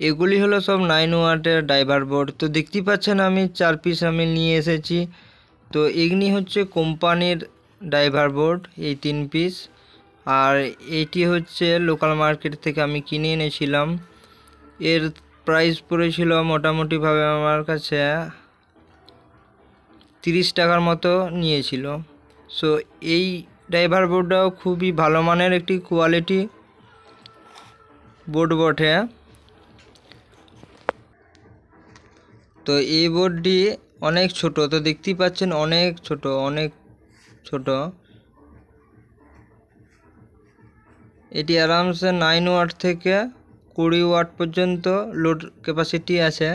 এগুলি হলো সব 9 ওয়াটের ড্রাইভার বোর্ড। তো দেখতেই পাচ্ছেন আমি 4 পিস আমি নিয়ে এসেছি। তো এগুলি হচ্ছে কোম্পানির ড্রাইভার বোর্ড, এই 3 পিস। আর এইটি হচ্ছে লোকাল মার্কেট থেকে আমি কিনে এনেছিলাম। এর প্রাইস পড়েছিল মোটামুটিভাবে আমার কাছে 30 টাকার মতো নিয়েছিল। সো এই ড্রাইভার বোর্ডটাও খুবই ভালো মানের একটি কোয়ালিটি বোর্ড বটে। তো এই বোর্ডটি অনেক ছোট, তো দেখতেই পাচ্ছেন অনেক ছোট। এটি আরামসে 9 ওয়াট থেকে 20 ওয়াট পর্যন্ত লোড ক্যাপাসিটি আছে।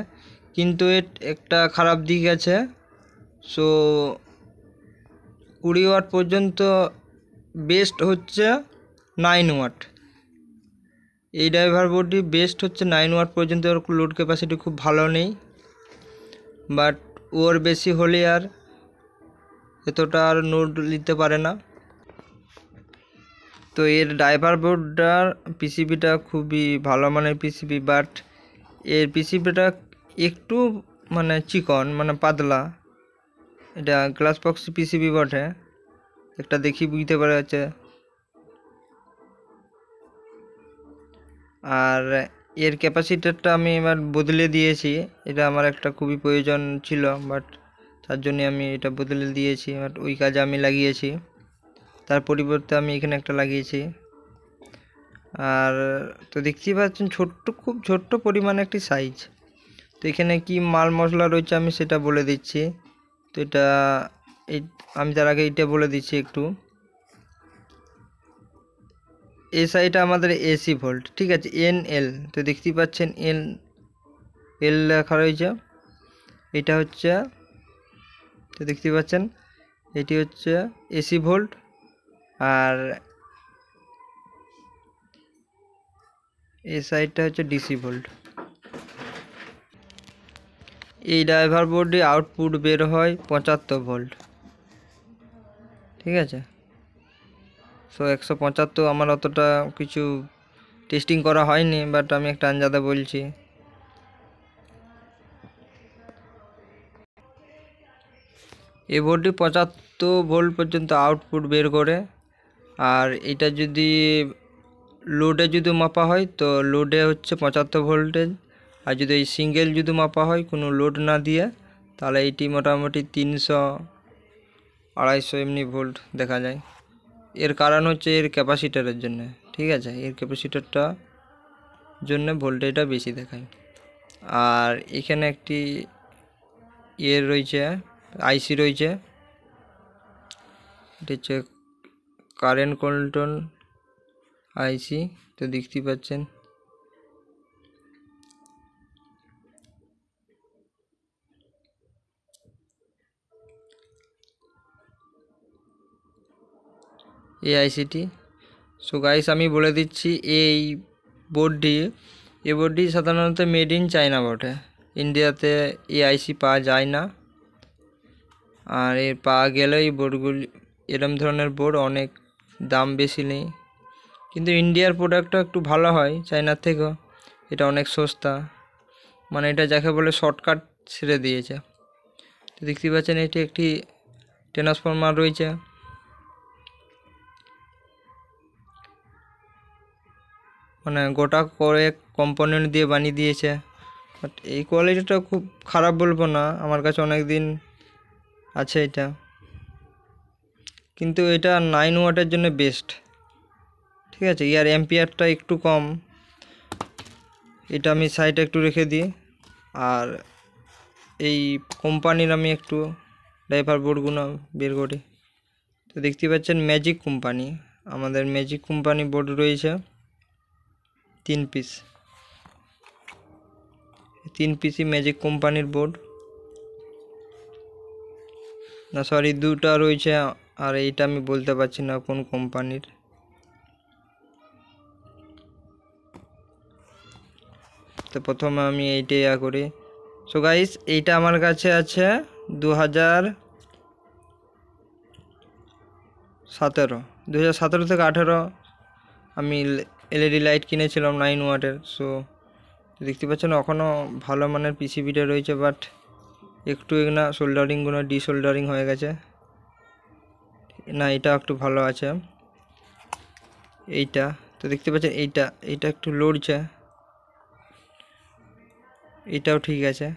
কিন্তু এর একটা খারাপ দিক আছে। সো 20 ওয়াট পর্যন্ত বেস্ট হচ্ছে 9 ওয়াট। এই ড্রাইভার বোর্ডটি বেস্ট হচ্ছে 9 ওয়াট পর্যন্ত। ওর লোড ক্যাপাসিটি খুব ভালো নেই, বাট ওর বেশি হলে আর এতটা আর লোড নিতে পারে না। তো এর ড্রাইভার বোর্ডটার পিসিবিটা খুবই ভালো মানের পিসিবি, বাট এর পিসিবিটা একটু মানে চিকন, মানে পাতলা। এটা গ্লাস বক্স পিসিবি বটে, একটা দেখি বুঝতে পারা যাচ্ছে। আর এর ক্যাপাসিটারটা আমি এবার বদলে দিয়েছি। এটা আমার একটা খুবই প্রয়োজন ছিল, বাট তার জন্য আমি এটা বদলে দিয়েছি। বাট ওই কাজে আমি লাগিয়েছি, তার পরিবর্তে আমি এখানে একটা লাগিয়েছি। আর তো দেখতেই পাচ্ছেন খুব ছোট্ট পরিমাণে একটি সাইজ। তো এখানে কি মাল মশলা রয়েছে আমি সেটা বলে দিচ্ছি। তো এটা আমি তার আগে এটা বলে দিচ্ছি একটু। এই সাইডটা আমাদের এসি ভোল্ট, ঠিক আছে, NL। তো দেখতেই পাচ্ছেন এল লেখা রয়েছে। এটা হচ্ছে, তো দেখতেই পাচ্ছেন এটি হচ্ছে এসি ভোল্ট। আর এই সাইডটা হচ্ছে ডিসি ভোল্ট। এই ড্রাইভার বোর্ডে আউটপুট বের হয় 75 ভোল্ট, ঠিক আছে। সো 175 আমার অতটা কিছু টেস্টিং করা হয়নি, বাট আমি একটা আন্দাজে বলছি। এই বোর্ডটি 75 ভোল্ট পর্যন্ত আউটপুট বের করে। আর এটা যদি লোডে যদি মাপা হয় তো লোডে হচ্ছে 75 ভোল্টেজ। আর যদি এই সিঙ্গেল যদি মাপা হয় কোনো লোড না দিয়ে, তাহলে এইটি মোটামুটি 300 250 এমনি ভোল্ট দেখা যায়। এর কারণ হচ্ছে এর ক্যাপাসিটারের জন্য, ঠিক আছে, এর ক্যাপাসিটারটা জন্য ভোল্টেজটা বেশি দেখায়। আর এখানে একটি রয়েছে, আইসি রয়েছে। এটা হচ্ছে কারেন্ট কন্ট্রোল আইসি। তো দেখতেই পাচ্ছেন এই আইসিটি। সো গাইস আমি বলে দিচ্ছি, এই বোর্ডটি সাধারণত মেড ইন চায়না বটে। ইন্ডিয়াতে এই আইসি পাওয়া যায় না। আর এর পাওয়া গেলেও এই বোর্ডগুলি, এরম ধরনের বোর্ড অনেক দাম বেশি নেই। কিন্তু ইন্ডিয়ার প্রোডাক্টটা একটু ভালো হয় চায়নার থেকেও। এটা অনেক সস্তা, মানে এটা যাকে বলে শর্টকাট ছেড়ে দিয়েছে। তো দেখতে পাচ্ছেন এটি একটি ট্রান্সফরমার রয়েছে। মানে গোটা করে কম্পোনেন্ট দিয়ে বানিয়ে দিয়েছে। বাট এই কোয়ালিটিটা খুব খারাপ বলবো না, আমার কাছে অনেক দিন আছে এটা। কিন্তু এটা 9 ওয়াটের জন্য বেস্ট, ঠিক আছে। ইয়ার অ্যাম্পিয়ারটা একটু কম। এটা আমি সাইডে একটু রেখে দিই। আর এই কোম্পানির আমি একটু ড্রাইভার বোর্ডগুলো বের করি। তো দেখতে পাচ্ছেন ম্যাজিক কোম্পানি, আমাদের ম্যাজিক কোম্পানি বোর্ড রয়েছে 3 পিস। 3 পিসই ম্যাজিক কোম্পানির বোর্ড, না সরি 2টা রয়েছে। আর এইটা আমি বলতে পারছি না কোন কোম্পানির। তো প্রথমে আমি এইটাই করি। সো গাইস এইটা আমার কাছে আছে 2017 থেকে 18 আমি LED লাইট কিনেছিলাম 9 ওয়াটের। সো দেখতে পাচ্ছেন এখনও ভালো মানের পিসিবিটা রয়েছে, বাট একটু না সোল্ডারিংগুলো ডিসোল্ডারিং হয়ে গেছে। না, এটা একটু ভালো আছে। এইটা তো দেখতে পাচ্ছেন এইটা একটু লড়ছে, এটাও ঠিক আছে।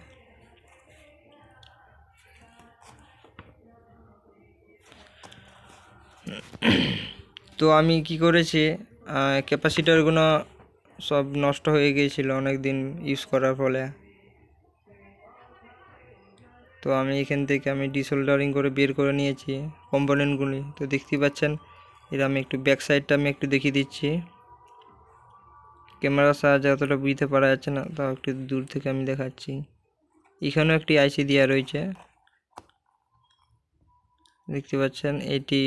তো আমি কি করেছি, ক্যাপাসিটারগুলো সব নষ্ট হয়ে গিয়েছিল অনেক দিন ইউজ করার ফলে। তো আমি এখান থেকে ডিসোল্ডারিং করে বের করে নিয়েছি কম্পোনেন্টগুলি। তো দেখতে পাচ্ছেন এর আমি একটু ব্যাক সাইডটা আমি একটু দেখিয়ে দিচ্ছি। ক্যামেরার সাহায্যে অতটা বুঝতে পারা যাচ্ছে না, তাও একটু দূর থেকে আমি দেখাচ্ছি। এখানেও একটি আইসি দেওয়া রয়েছে, দেখতে পাচ্ছেন। এটি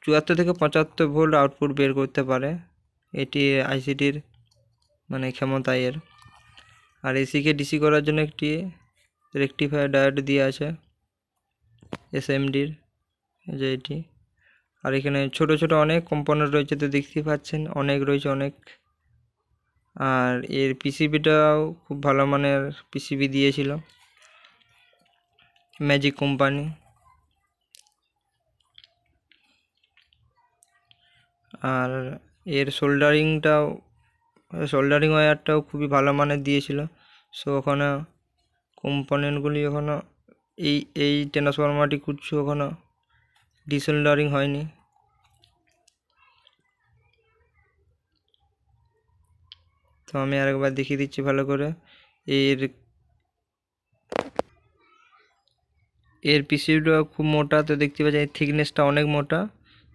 74 থেকে 75 ভোল্ট আউটপুট বের করতে পারে, এটি আইসিটির মানে ক্ষমতা এর। আর এসিকে ডিসি করার জন্য একটি রেকটিফায়ার ডায়োড দিয়ে আছে এসএমডির, যে এটি। আর এখানে ছোট ছোট অনেক কম্পোনেন্ট রয়েছে, তো দেখতে পাচ্ছেন অনেক রয়েছে অনেক। আর এর পিসিবিটাও খুব ভালো মানের পিসিবি দিয়েছিল ম্যাজিক কোম্পানি। আর এর সোল্ডারিং ওয়্যারটাও খুবই ভালো মানের দিয়েছিল। সো ওখানে কম্পোনেন্টগুলি এখনও এই ট্রান্সফরমারটি খুঁজছে, ওখানে ডিসোল্ডারিং হয়নি। তো আমি আরেকবার দেখিয়ে দিচ্ছি ভালো করে। এর পিসিবিটা খুব মোটা, তো দেখতে পাচ্ছেন এর থিকনেসটা অনেক মোটা।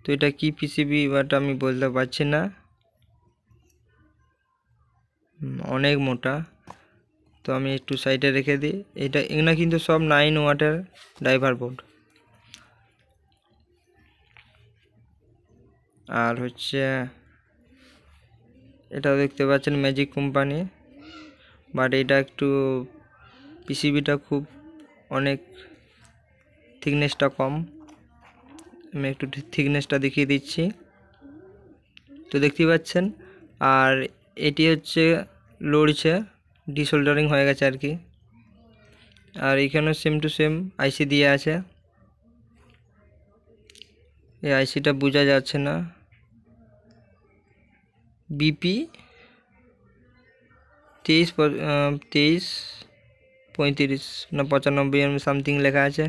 তো এটা কি পিসিবি বাট আমি বলতে পারছি না, অনেক মোটা। তো আমি একটু সাইডে রেখে দিই। এগুলো কিন্তু সব 9 ওয়াটের ড্রাইভার বোর্ড। আর হচ্ছে এটা দেখতে পাচ্ছেন ম্যাজিক কোম্পানি, বাট এটা একটু পিসিবিটা খুব অনেক থিকনেসটা কম। আমি একটু থিকনেসটা দেখিয়ে দিচ্ছি, তো দেখতে পাচ্ছেন। আর এটি হচ্ছে লড়ছে, ডিসোল্ডারিং হয়ে গেছে আর কি। আর এখানেও সেম টু সেম আইসি দিয়ে আছে। এই আইসিটা বোঝা যাচ্ছে না, বিপি 2335 না 95 সামথিং লেখা আছে।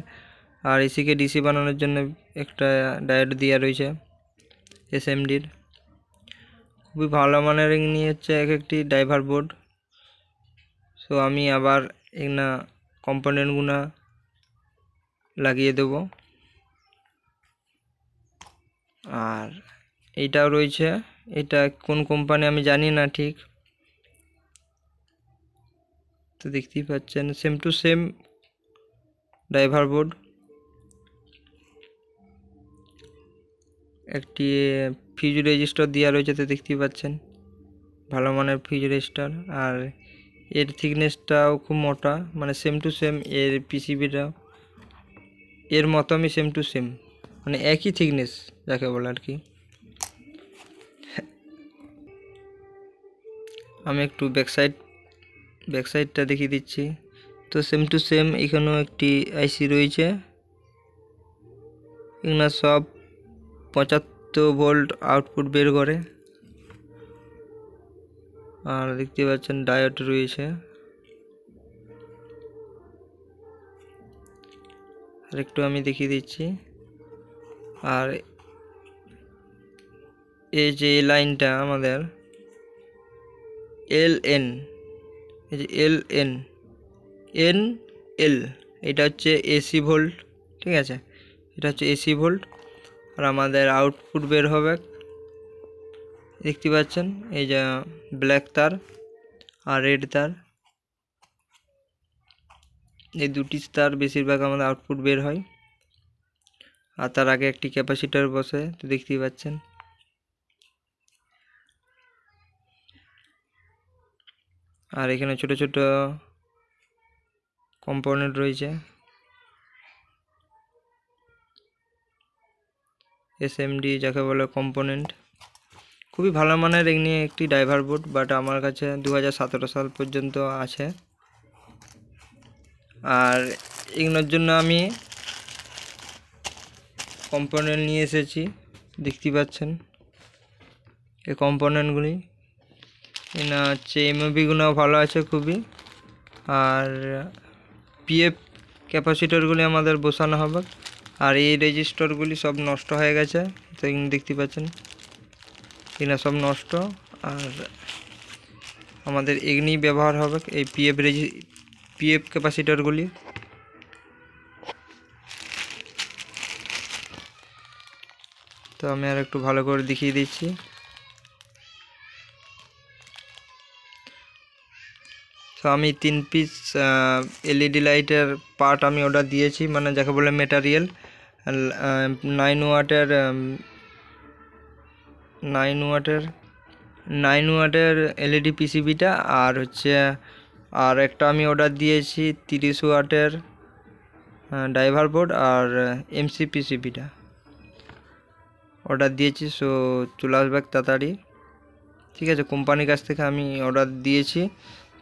আর এসিকে ডিসি বানানোর জন্য একটা ডায়োড দেওয়া রয়েছে এসএমডির। খুবই ভালো মানের নিয়ে হচ্ছে একটি ড্রাইভার বোর্ড। সো আমি আবার এগুলা কম্পোনেন্টগুলো লাগিয়ে দেব। আর এইটাও রয়েছে, এটা কোন কোম্পানি আমি জানি না ঠিক। তো দেখতেই পাচ্ছেন same to same driver board. একটি ফিউজ রেজিস্টার দেওয়া রয়েছে, তো দেখতেই পাচ্ছেন ভালো মানের ফিউজ রেজিস্টার। আর এর থিকনেসটাও খুব মোটা, মানে সেম টু সেম এর পিসিবিটা এর মতো আমি সেম টু সেম, মানে একই থিকনেস যাকে বলে আর কি। আমি একটু ব্যাকসাইডটা দেখিয়ে দিচ্ছি। তো সেম টু সেম এখানেও একটি আইসি রয়েছে। এগুলো সব 75 ভোল্ট আউটপুট বের করে। আর দেখতে পাচ্ছেন ডায়োড রয়েছে। আর একটু আমি দেখিয়ে দিচ্ছি। আর এই যে লাইনটা আমাদের LN, এই যে LN NL, এটা হচ্ছে এসি ভোল্ট, ঠিক আছে। এটা হচ্ছে এসি ভোল্ট। আর আমাদের আউটপুট বের হবে, দেখতে পাচ্ছেন এই যে ব্ল্যাক তার আর রেড তার, এই দুটি তার বেশিরভাগ আমাদের আউটপুট বের হয়। আর তার আগে একটি ক্যাপাসিটর বসে, তো দেখতেই পাচ্ছেন। আর এখানে ছোট ছোট কম্পোনেন্ট রয়েছে, এসএমডি যাকে বলে কম্পোনেন্ট। খুবই ভালো মানের এগনি একটি ড্রাইভার বোর্ড, বাট আমার কাছে 2017 সাল পর্যন্ত আছে। আর এগুলোর জন্য আমি কম্পোনেন্ট নিয়ে এসেছি, দেখতে পাচ্ছেন এই কম্পোনেন্টগুলি। না হচ্ছে এমওবিগুলো ভালো আছে খুবই। আর পিএফ ক্যাপাসিটরগুলি আমাদের বসানো হবে। আর এই রেজিস্টরগুলি সব নষ্ট হয়ে গেছে, তো এগুলো দেখতে পাচ্ছেন এগুলো সব নষ্ট। আর আমাদের এগনি ব্যবহার হবে এই পিএফ ক্যাপাসিটরগুলি। তো আমি আর একটু ভালো করে দেখিয়ে দিচ্ছি। তো আমি 3 পিস এলইডি লাইটের পার্ট আমি অর্ডার দিয়েছি, মানে যাকে বলে মেটারিয়াল। 9 ওয়াটের এলইডি পিসিবিটা, আর হচ্ছে আর একটা আমি অর্ডার দিয়েছি 30 ওয়াটের ড্রাইভার বোর্ড আর এমসি পিসিবিটা অর্ডার দিয়েছি। সো চলে আসবে তাড়াতাড়ি, ঠিক আছে। কোম্পানির কাছ থেকে আমি অর্ডার দিয়েছি,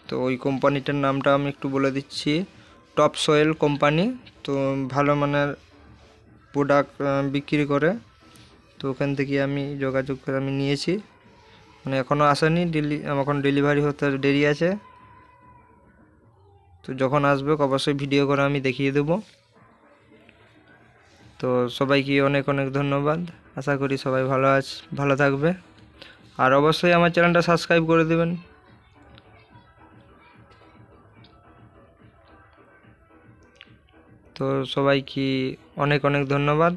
তো ওই কোম্পানিটার নামটা আমি একটু বলে দিচ্ছি, টপ সোয়েল কোম্পানি। তো ভালো মানের প্রোডাক্ট বিক্রি করে, তো ওখান থেকে আমি যোগাযোগ করে আমি নিয়েছি। মানে এখনও আসেনি, এখন ডেলিভারি হতে দেরি আছে। তো যখন আসবে অবশ্যই ভিডিও করে আমি দেখিয়ে দেবো। তো সবাইকে অনেক অনেক ধন্যবাদ। আশা করি সবাই ভালো থাকবে। আর অবশ্যই আমার চ্যানেলটা সাবস্ক্রাইব করে দেবেন। তো সবাইকে অনেক অনেক ধন্যবাদ।